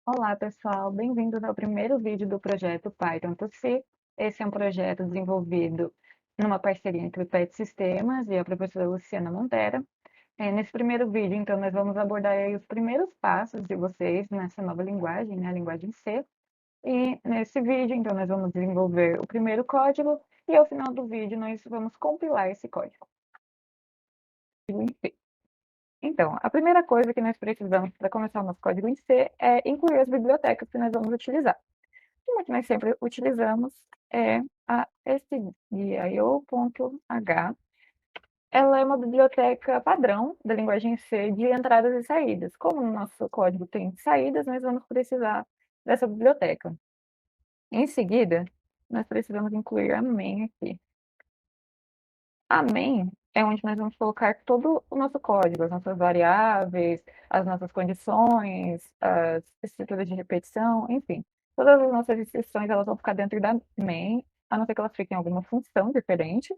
Olá, pessoal, bem-vindos ao primeiro vídeo do projeto Python to C. Esse é um projeto desenvolvido numa parceria entre o PET Sistemas e a professora Luciana Montera. Nesse primeiro vídeo, então, nós vamos abordar aí os primeiros passos de vocês nessa nova linguagem, né, a linguagem C. E nesse vídeo, então, nós vamos desenvolver o primeiro código e ao final do vídeo nós vamos compilar esse código em C. Então, a primeira coisa que nós precisamos para começar o nosso código em C é incluir as bibliotecas que nós vamos utilizar. Uma que nós sempre utilizamos é a stdio.h. Ela é uma biblioteca padrão da linguagem C de entradas e saídas. Como o nosso código tem saídas, nós vamos precisar dessa biblioteca. Em seguida, nós precisamos incluir a main aqui. A main é onde nós vamos colocar todo o nosso código, as nossas variáveis, as nossas condições, as estruturas de repetição, enfim. Todas as nossas instruções elas vão ficar dentro da main, a não ser que elas fiquem em alguma função diferente,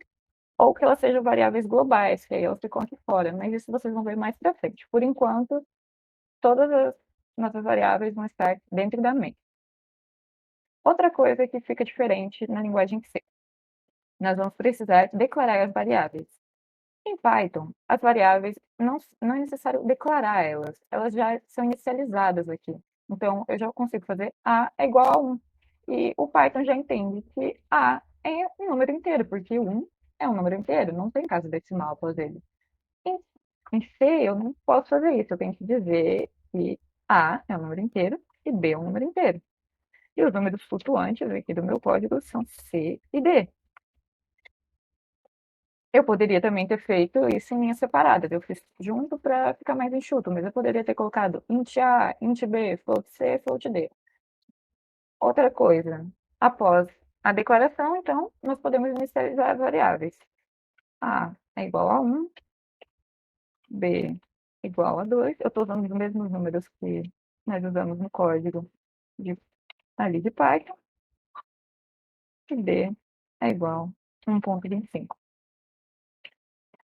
ou que elas sejam variáveis globais, que aí elas ficam aqui fora. Mas isso vocês vão ver mais para frente. Por enquanto, todas as nossas variáveis vão estar dentro da main. Outra coisa que fica diferente na linguagem C. Nós vamos precisar declarar as variáveis. Em Python, as variáveis não é necessário declarar elas já são inicializadas aqui. Então, eu já consigo fazer A é igual a 1. E o Python já entende que A é um número inteiro, porque 1 é um número inteiro, não tem casa decimal após ele. Em, em C, eu não posso fazer isso, eu tenho que dizer que A é um número inteiro e B é um número inteiro. E os números flutuantes aqui do meu código são C e D. Eu poderia também ter feito isso em linhas separadas, eu fiz junto para ficar mais enxuto, mas eu poderia ter colocado int A, int B, float C, float D. Outra coisa, após a declaração, então, nós podemos inicializar as variáveis. A é igual a 1, B é igual a 2, eu estou usando os mesmos números que nós usamos no código ali de Python, e D é igual a 1,25.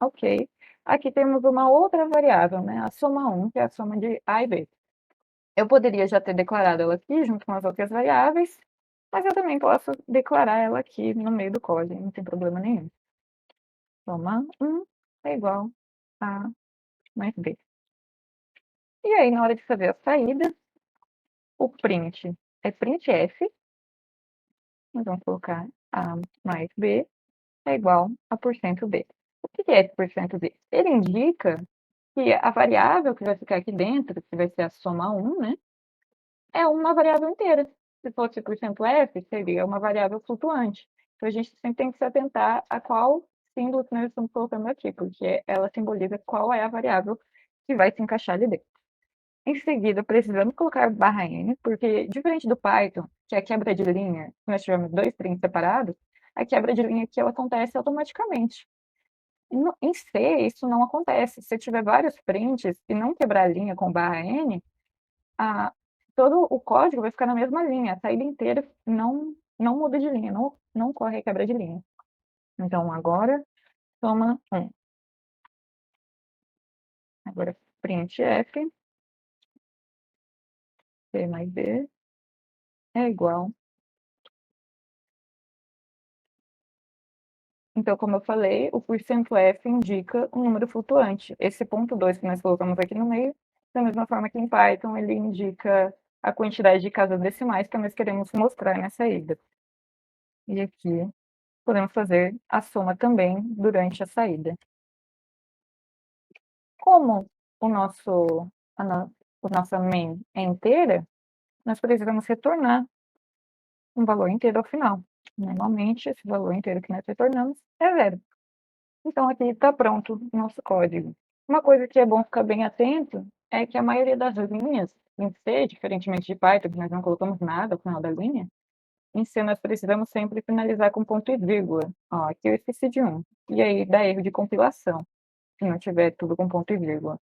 Ok. Aqui temos uma outra variável, né? A soma 1, que é a soma de A e B. Eu poderia já ter declarado ela aqui junto com as outras variáveis, mas eu também posso declarar ela aqui no meio do código, não tem problema nenhum. Soma 1 é igual a mais B. E aí, na hora de fazer a saída, o print é printf, nós vamos colocar A mais B é igual a %B. O que é esse %B? Ele indica que a variável que vai ficar aqui dentro, que vai ser a soma 1, né, é uma variável inteira. Se fosse %f, seria uma variável flutuante. Então, a gente sempre tem que se atentar a qual símbolo que nós estamos colocando aqui, porque ela simboliza qual é a variável que vai se encaixar ali dentro. Em seguida, precisamos colocar barra "n", porque diferente do Python, que é a quebra de linha, que nós tivemos dois prints separados, a quebra de linha aqui ela acontece automaticamente. Em C, isso não acontece. Se eu tiver vários prints e não quebrar a linha com barra "n", a todo o código vai ficar na mesma linha, a saída inteira não muda de linha, não corre a quebra de linha. Então agora soma 1. Agora printf, C mais B é igual. Então, como eu falei, o %f indica um número flutuante. Esse ponto 2 que nós colocamos aqui no meio, da mesma forma que em Python, ele indica a quantidade de casas decimais que nós queremos mostrar na saída. E aqui podemos fazer a soma também durante a saída. Como o nosso, a nossa main é inteira, nós precisamos retornar um valor inteiro ao final. Normalmente, esse valor inteiro que nós retornamos é zero. Então, aqui está pronto o nosso código. Uma coisa que é bom ficar bem atento é que a maioria das linhas em C, diferentemente de Python, que nós não colocamos nada ao final da linha, em C nós precisamos sempre finalizar com ponto e vírgula. Ó, aqui eu esqueci de um. E aí dá erro de compilação, se não tiver tudo com ponto e vírgula.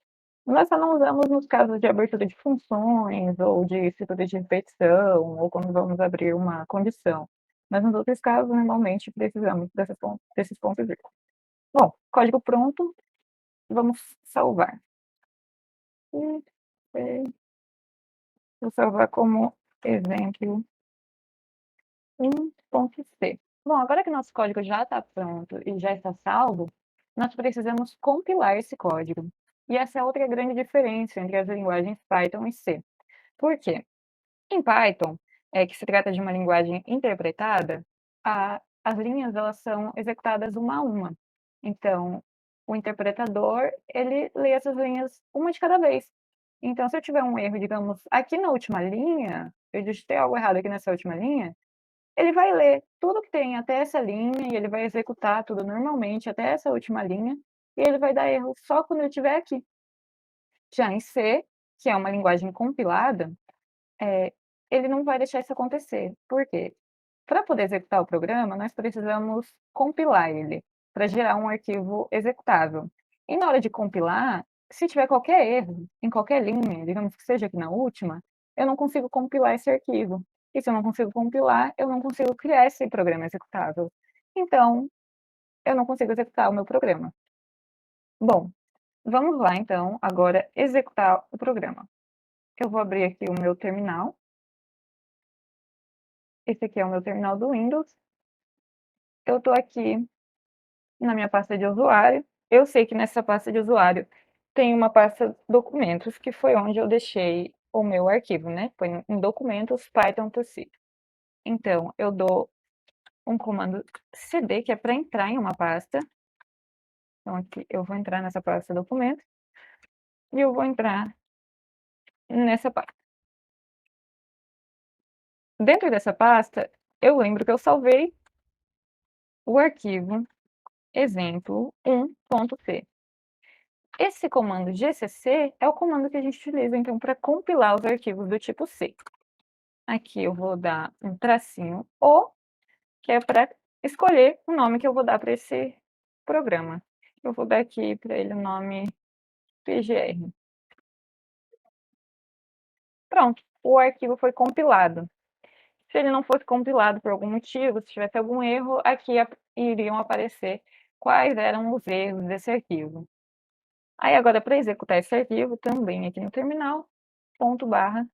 Nós só não usamos nos casos de abertura de funções, ou de estrutura de repetição, ou quando vamos abrir uma condição. Mas nos outros casos, normalmente, precisamos desses pontos e vírgula. Bom, código pronto, vamos salvar. E Vou salvar como exemplo 1.c. Bom, agora que nosso código já está pronto e já está salvo, nós precisamos compilar esse código. E essa é outra grande diferença entre as linguagens Python e C. Por quê? Em Python, que se trata de uma linguagem interpretada, as linhas elas são executadas uma a uma. Então, o interpretador, ele lê essas linhas uma de cada vez. Então, se eu tiver um erro, digamos, aqui na última linha, eu digitei algo errado aqui nessa última linha, ele vai ler tudo que tem até essa linha e ele vai executar tudo normalmente até essa última linha, e ele vai dar erro só quando ele estiver aqui. Já em C, que é uma linguagem compilada, é, ele não vai deixar isso acontecer. Por quê? Para poder executar o programa, nós precisamos compilar ele, para gerar um arquivo executável. E na hora de compilar, se tiver qualquer erro, em qualquer linha, digamos que seja aqui na última, eu não consigo compilar esse arquivo. E se eu não consigo compilar, eu não consigo criar esse programa executável. Então, eu não consigo executar o meu programa. Bom, vamos lá então, agora executar o programa. Eu vou abrir aqui o meu terminal. Esse aqui é o meu terminal do Windows. Eu estou aqui na minha pasta de usuário. Eu sei que nessa pasta de usuário tem uma pasta documentos, que foi onde eu deixei o meu arquivo, né? Foi em documentos Python to C. Então, eu dou um comando cd, que é para entrar em uma pasta. Então, aqui eu vou entrar nessa pasta documentos e eu vou entrar nessa pasta. Dentro dessa pasta, eu lembro que eu salvei o arquivo exemplo 1.c. Esse comando gcc é o comando que a gente utiliza, então, para compilar os arquivos do tipo C. Aqui eu vou dar um tracinho O, que é para escolher o nome que eu vou dar para esse programa. Eu vou dar aqui para ele o nome PGR. Pronto, o arquivo foi compilado. Se ele não fosse compilado por algum motivo, se tivesse algum erro, aqui iriam aparecer quais eram os erros desse arquivo. Aí agora, para executar esse arquivo, também aqui no terminal, ./pgr.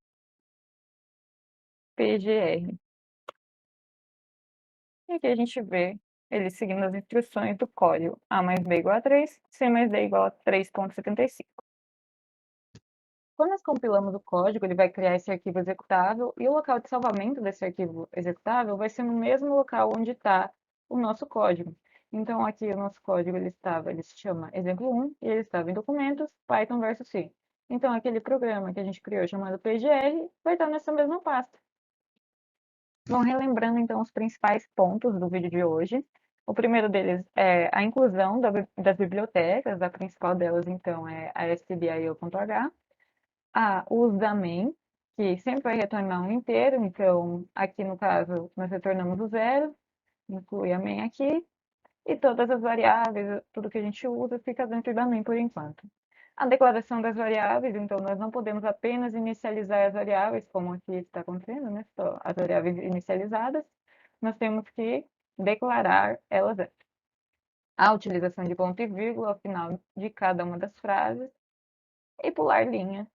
E aqui a gente vê ele seguindo as instruções do código A mais B igual a 3, C mais D igual a 3.75. Quando nós compilamos o código, ele vai criar esse arquivo executável e o local de salvamento desse arquivo executável vai ser no mesmo local onde está o nosso código. Então, aqui o nosso código ele se chama exemplo 1 e ele estava em documentos, Python versus C. Então, aquele programa que a gente criou chamado PGR vai estar nessa mesma pasta. Bom, relembrando então os principais pontos do vídeo de hoje. O primeiro deles é a inclusão das bibliotecas, a principal delas então é a stdio.h. O uso da main, que sempre vai retornar um inteiro, então aqui no caso nós retornamos o zero, inclui a main aqui, e todas as variáveis, tudo que a gente usa fica dentro da main por enquanto. A declaração das variáveis, então nós não podemos apenas inicializar as variáveis, como aqui está acontecendo, né? Só as variáveis inicializadas, nós temos que declarar elas antes. A utilização de ponto e vírgula ao final de cada uma das frases e pular linha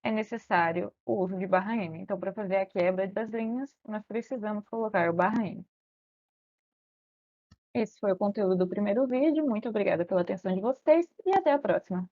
é necessário o uso de barra M. Então, para fazer a quebra das linhas, nós precisamos colocar o barra M. Esse foi o conteúdo do primeiro vídeo. Muito obrigada pela atenção de vocês e até a próxima.